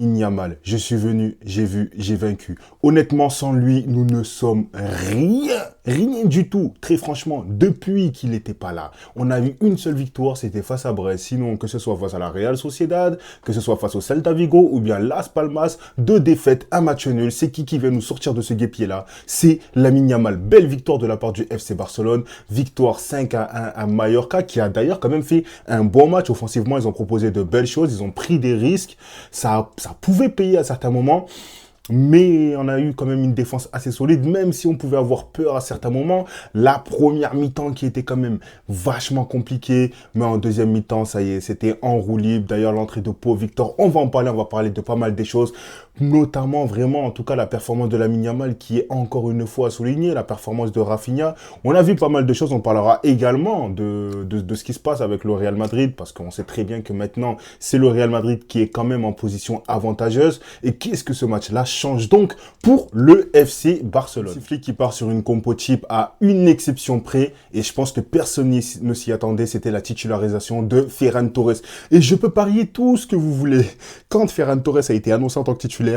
Yamal, je suis venu, j'ai vu, j'ai vaincu. Honnêtement, sans lui, nous ne sommes rien du tout. Très franchement, depuis qu'il n'était pas là, on a eu une seule victoire, c'était face à Brest. Sinon, que ce soit face à la Real Sociedad, que ce soit face au Celta Vigo ou bien Las Palmas, deux défaites, un match nul. C'est qui va nous sortir de ce guêpier-là? C'est Lamine Yamal. Belle victoire de la part du FC Barcelone. Victoire 5-1 à Mallorca, qui a d'ailleurs quand même fait un bon match. Offensivement, ils ont proposé de belles choses, ils ont pris des risques. Ça pouvait payer à certains moments, mais on a eu quand même une défense assez solide, même si on pouvait avoir peur à certains moments. La première mi-temps qui était quand même vachement compliquée, mais en deuxième mi-temps, ça y est, c'était en roue libre. D'ailleurs, l'entrée de Pau Victor, on va en parler, on va parler de pas mal des choses, notamment vraiment, en tout cas, la performance de Lamine Yamal qui est encore une fois soulignée, la performance de Rafinha. On a vu pas mal de choses, on parlera également de ce qui se passe avec le Real Madrid, parce qu'on sait très bien que maintenant, c'est le Real Madrid qui est quand même en position avantageuse. Et qu'est-ce que ce match-là change donc pour le FC Barcelone? Sifli qui part sur une compo type à une exception près, et je pense que personne ne s'y attendait, c'était la titularisation de Ferran Torres. Et je peux parier tout ce que vous voulez. Quand Ferran Torres a été annoncé en tant que titulaire,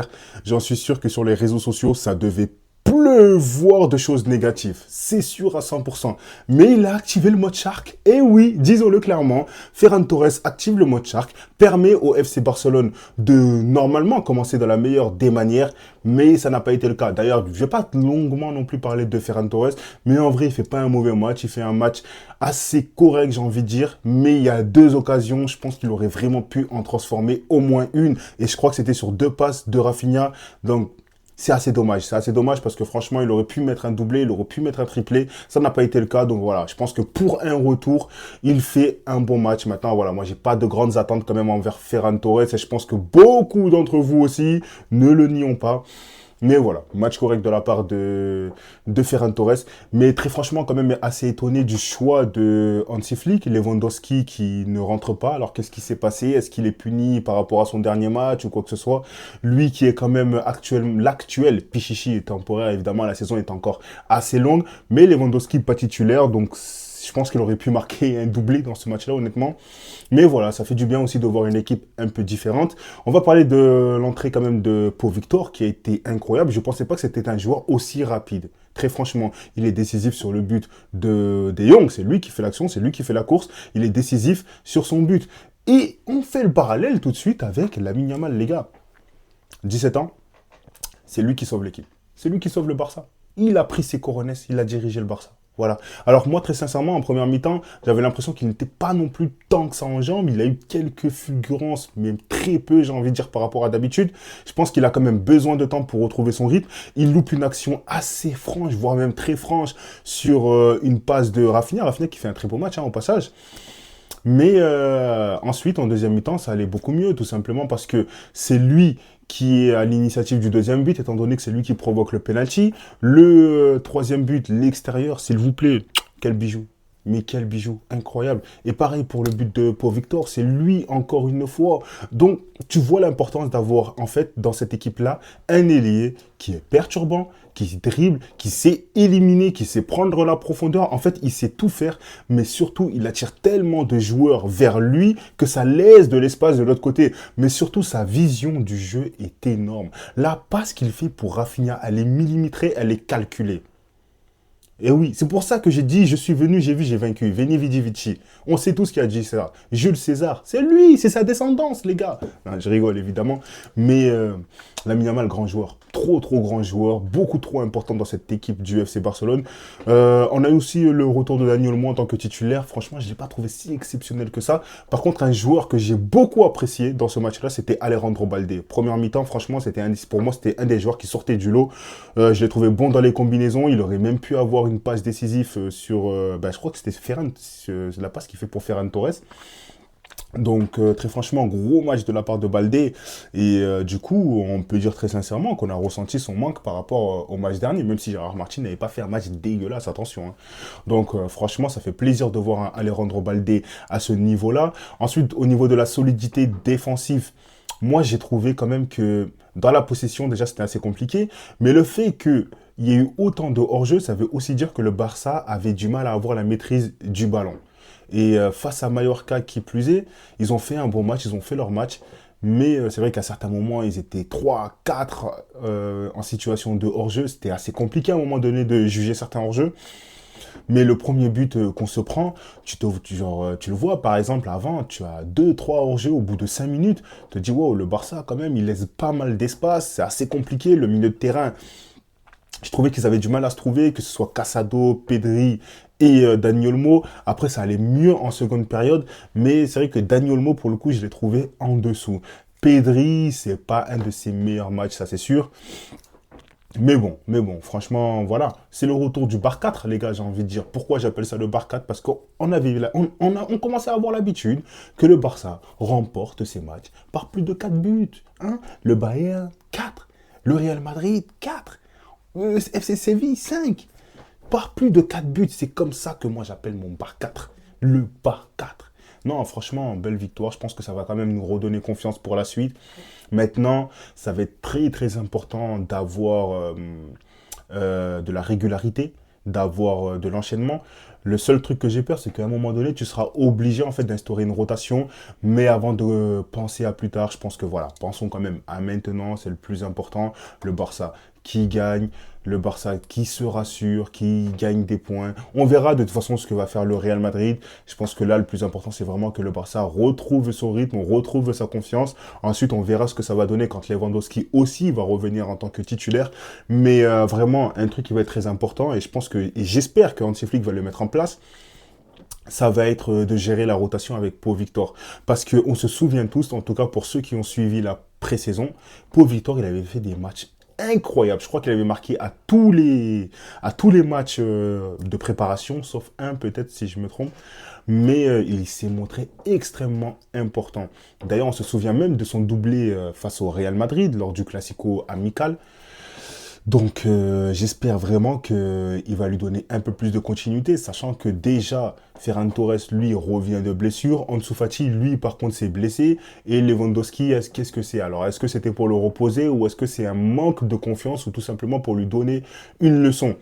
j'en suis sûr que sur les réseaux sociaux, ça devait pleuvoir de choses négatives, c'est sûr à 100%. Mais il a activé le mode Shark. Et oui, disons-le clairement, Ferran Torres active le mode Shark, permet au FC Barcelone de normalement commencer de la meilleure des manières, mais ça n'a pas été le cas. D'ailleurs, je ne vais pas longuement non plus parler de Ferran Torres, mais en vrai, il ne fait pas un mauvais match, il fait un match assez correct, j'ai envie de dire, mais il y a deux occasions, je pense qu'il aurait vraiment pu en transformer au moins une, et je crois que c'était sur deux passes de Rafinha, donc c'est assez dommage parce que franchement, il aurait pu mettre un doublé, il aurait pu mettre un triplé. Ça n'a pas été le cas. Donc voilà, je pense que pour un retour, il fait un bon match. Maintenant, voilà, moi, j'ai pas de grandes attentes quand même envers Ferran Torres. Et je pense que beaucoup d'entre vous aussi ne le nions pas. Mais voilà, match correct de la part de Ferran Torres. Mais très franchement, quand même assez étonné du choix de Hansi Flick, Lewandowski qui ne rentre pas. Alors qu'est-ce qui s'est passé? Est-ce qu'il est puni par rapport à son dernier match ou quoi que ce soit? Lui qui est quand même l'actuel Pichichi est temporaire, évidemment la saison est encore assez longue. Mais Lewandowski pas titulaire, donc je pense qu'il aurait pu marquer un doublé dans ce match-là, honnêtement. Mais voilà, ça fait du bien aussi de voir une équipe un peu différente. On va parler de l'entrée quand même de Pau Victor, qui a été incroyable. Je ne pensais pas que c'était un joueur aussi rapide. Très franchement, il est décisif sur le but de Jong. C'est lui qui fait l'action, c'est lui qui fait la course. Il est décisif sur son but. Et on fait le parallèle tout de suite avec Lamine Yamal, les gars. 17 ans, c'est lui qui sauve l'équipe. C'est lui qui sauve le Barça. Il a pris ses coronets, il a dirigé le Barça. Voilà. Alors moi, très sincèrement, en première mi-temps, j'avais l'impression qu'il n'était pas non plus tant que ça en jambes. Il a eu quelques fulgurances, mais très peu, j'ai envie de dire, par rapport à d'habitude. Je pense qu'il a quand même besoin de temps pour retrouver son rythme. Il loupe une action assez franche, voire même très franche, sur une passe de Rafinha. Rafinha qui fait un très beau match, hein, au passage. Mais ensuite, en deuxième mi-temps, ça allait beaucoup mieux, tout simplement parce que c'est lui qui est à l'initiative du deuxième but, étant donné que c'est lui qui provoque le penalty. Le troisième but, l'extérieur, s'il vous plaît, quel bijou. Mais quel bijou, incroyable. Et pareil pour le but de Pau Victor, c'est lui encore une fois. Donc, tu vois l'importance d'avoir, en fait, dans cette équipe-là, un ailier qui est perturbant, qui dribble, qui sait éliminer, qui sait prendre la profondeur. En fait, il sait tout faire, mais surtout, il attire tellement de joueurs vers lui que ça laisse de l'espace de l'autre côté. Mais surtout, sa vision du jeu est énorme. La passe qu'il fait pour Rafinha, elle est millimétrée, elle est calculée. Et oui, c'est pour ça que j'ai dit, je suis venu, j'ai vu, j'ai vaincu. Veni, vidi, vici. On sait tous qui a dit ça. Jules César, c'est lui, c'est sa descendance, les gars. Non, je rigole, évidemment. Mais Lamine Yamal, grand joueur. Trop, trop grand joueur. Beaucoup trop important dans cette équipe du FC Barcelone. On a eu aussi le retour de Dani Olmo en tant que titulaire. Franchement, je ne l'ai pas trouvé si exceptionnel que ça. Par contre, un joueur que j'ai beaucoup apprécié dans ce match-là, c'était Alejandro Balde. Première mi-temps, franchement, pour moi, c'était un des joueurs qui sortait du lot. Je l'ai trouvé bon dans les combinaisons. Il aurait même pu avoir une passe décisive sur... je crois que c'était Ferran, c'est la passe qu'il fait pour Ferran Torres. Donc, très franchement, gros match de la part de Baldé. Et du coup, on peut dire très sincèrement qu'on a ressenti son manque par rapport au match dernier, même si Gérard Martin n'avait pas fait un match dégueulasse, attention. Hein. Donc, franchement, ça fait plaisir de voir un Alejandro Baldé à ce niveau-là. Ensuite, au niveau de la solidité défensive, moi, j'ai trouvé quand même que dans la possession, déjà, c'était assez compliqué. Mais le fait qu'il y ait eu autant de hors-jeu, ça veut aussi dire que le Barça avait du mal à avoir la maîtrise du ballon. Et face à Mallorca qui plus est, ils ont fait un bon match, ils ont fait leur match. Mais c'est vrai qu'à certains moments, ils étaient 3, 4 en situation de hors-jeu. C'était assez compliqué à un moment donné de juger certains hors-jeu. Mais le premier but qu'on se prend, tu le vois, par exemple, avant, tu as 2, 3 hors-jeu au bout de 5 minutes. Tu te dis, wow, le Barça, quand même, il laisse pas mal d'espace. C'est assez compliqué. Le milieu de terrain, je trouvais qu'ils avaient du mal à se trouver, que ce soit Casado, Pedri et Dani Olmo. Après, ça allait mieux en seconde période. Mais c'est vrai que Dani Olmo, pour le coup, je l'ai trouvé en dessous. Pedri, c'est pas un de ses meilleurs matchs, ça c'est sûr. Mais bon, franchement, voilà. C'est le retour du bar 4, les gars, j'ai envie de dire. Pourquoi j'appelle ça le bar 4? Parce qu'on avait, on commençait à avoir l'habitude que le Barça remporte ses matchs par plus de 4 buts. Hein. Le Bayern, 4. Le Real Madrid, 4. Le FC Séville, 5. Par plus de 4 buts. C'est comme ça que moi j'appelle mon bar 4. Le bar 4. Non, franchement, belle victoire. Je pense que ça va quand même nous redonner confiance pour la suite. Maintenant, ça va être très très important d'avoir de la régularité, d'avoir de l'enchaînement. Le seul truc que j'ai peur, c'est qu'à un moment donné, tu seras obligé en fait d'instaurer une rotation. Mais avant de penser à plus tard, je pense que voilà, pensons quand même à maintenant, c'est le plus important. Le Barça qui gagne, le Barça qui se rassure, qui gagne des points. On verra de toute façon ce que va faire le Real Madrid. Je pense que là, le plus important, c'est vraiment que le Barça retrouve son rythme, retrouve sa confiance. Ensuite, on verra ce que ça va donner quand Lewandowski aussi va revenir en tant que titulaire. Mais vraiment, un truc qui va être très important, et je pense que, et j'espère que Hansi Flick va le mettre en place, ça va être de gérer la rotation avec Pau Victor. Parce qu'on se souvient tous, en tout cas pour ceux qui ont suivi la pré-saison, Pau Victor, il avait fait des matchs incroyables. Je crois qu'il avait marqué à tous les matchs de préparation, sauf un peut-être si je me trompe. Mais il s'est montré extrêmement important. D'ailleurs, on se souvient même de son doublé face au Real Madrid lors du Classico amical. Donc j'espère vraiment qu'il va lui donner un peu plus de continuité, sachant que déjà Ferran Torres, lui, revient de blessure. Ansu Fati, lui, par contre, s'est blessé. Et Lewandowski, qu'est-ce que c'est? Alors, est-ce que c'était pour le reposer ou est-ce que c'est un manque de confiance ou tout simplement pour lui donner une leçon?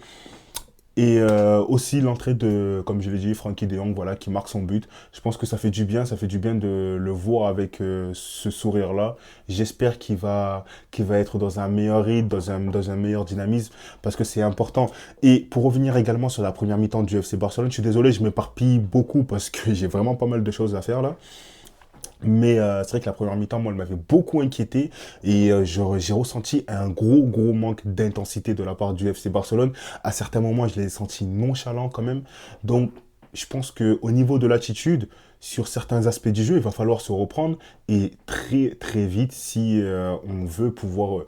Et aussi l'entrée de, comme je l'ai dit, Frankie de Jong, voilà, qui marque son but. Je pense que ça fait du bien de le voir avec ce sourire-là. J'espère qu'il va être dans un meilleur rythme, dans un meilleur dynamisme, parce que c'est important. Et pour revenir également sur la première mi-temps du FC Barcelone, je suis désolé, je m'éparpille beaucoup parce que j'ai vraiment pas mal de choses à faire là. Mais c'est vrai que la première mi-temps, moi, elle m'avait beaucoup inquiété et j'ai ressenti un gros manque d'intensité de la part du FC Barcelone. À certains moments, je l'ai senti nonchalant quand même. Donc, je pense qu'au niveau de l'attitude, sur certains aspects du jeu, il va falloir se reprendre et très vite si on veut pouvoir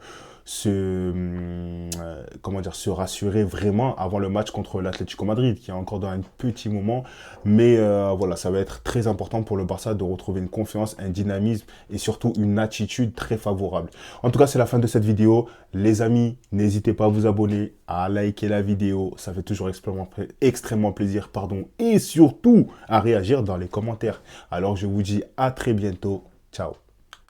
comment dire, se rassurer vraiment avant le match contre l'Atlético Madrid, qui est encore dans un petit moment. Mais voilà, ça va être très important pour le Barça de retrouver une confiance, un dynamisme et surtout une attitude très favorable. En tout cas, c'est la fin de cette vidéo. Les amis, n'hésitez pas à vous abonner, à liker la vidéo. Ça fait toujours extrêmement plaisir, pardon. Et surtout, à réagir dans les commentaires. Alors, je vous dis à très bientôt. Ciao.